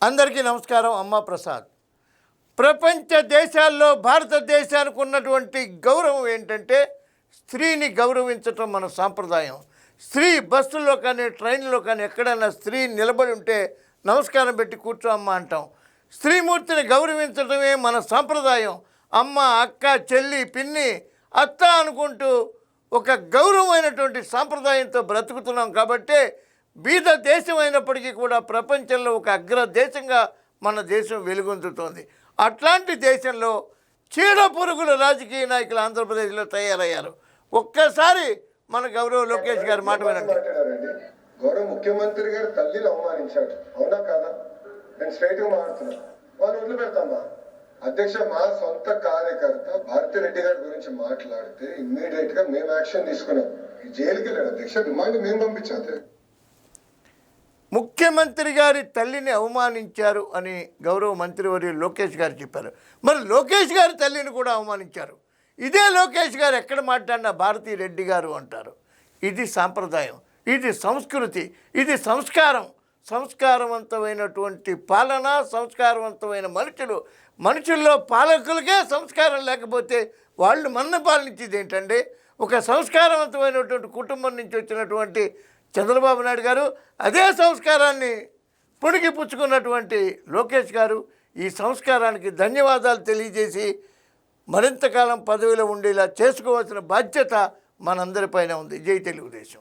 అందరికీ నమస్కారం. అమ్మ ప్రసాద్. ప్రపంచ దేశాల్లో భారతదేశానికి ఉన్నటువంటి గౌరవం ఏంటంటే స్త్రీని గౌరవించటం మన సాంప్రదాయం. స్త్రీ బస్సుల్లో కానీ ట్రైన్లో కానీ ఎక్కడైనా స్త్రీ నిలబడి ఉంటే నమస్కారం పెట్టి కూర్చో అమ్మ అంటాం. స్త్రీమూర్తిని గౌరవించడమే మన సాంప్రదాయం. అమ్మ, అక్క, చెల్లి, పిన్ని, అత్త అనుకుంటూ ఒక గౌరవమైనటువంటి సాంప్రదాయంతో బ్రతుకుతున్నాం. కాబట్టి బీద దేశం అయినప్పటికీ కూడా ప్రపంచంలో ఒక అగ్ర దేశంగా మన దేశం వెలుగొందుతోంది. అట్లాంటి దేశంలో చీడ పురుగుల రాజకీయ నాయకులు ఆంధ్రప్రదేశ్లో తయారయ్యారు. ఒక్కసారి మన గౌరవ లోకేష్ గారి మాట వినండి. గౌరవ ముఖ్యమంత్రి గారు తల్లిని అవమానించాడు, అవునా కాదా? నేను స్ట్రైట్ గా మాట్లాడుతున్నా. వాళ్ళు వదిలిపెడతామా? అధ్యక్ష, మా సొంత కార్యకర్త భారతిరెడ్డి గారి గురించి మాట్లాడితే ఇమ్మీడియట్ గా మేము యాక్షన్ తీసుకున్నాం. జైలుకి వెళ్ళాడు అధ్యక్ష, రిమాండ్ మేము పంపించాం. ముఖ్యమంత్రి గారి తల్లిని అవమానించారు అని గౌరవ మంత్రివర్యులు లోకేష్ గారు చెప్పారు. మరి లోకేష్ గారి తల్లిని కూడా అవమానించారు. ఇదే లోకేష్ గారు ఎక్కడ మాట్లాడినా భారతీ రెడ్డి గారు అంటారు. ఇది సాంప్రదాయం, ఇది సంస్కృతి, ఇది సంస్కారం. సంస్కారవంతమైనటువంటి పాలన, సంస్కారవంతమైన మనుషుల్లో పాలకులకే సంస్కారం లేకపోతే వాళ్ళు మన పాలించేది ఏంటండి? ఒక సంస్కారవంతమైనటువంటి కుటుంబం నుంచి వచ్చినటువంటి చంద్రబాబు నాయుడు గారు అదే సంస్కారాన్ని పుణికిపుచ్చుకున్నటువంటి లోకేష్ గారు ఈ సంస్కారానికి ధన్యవాదాలు తెలియజేసి మరింతకాలం పదవిలో ఉండేలా చేసుకోవాల్సిన బాధ్యత మనందరిపైన ఉంది. జై తెలుగుదేశం.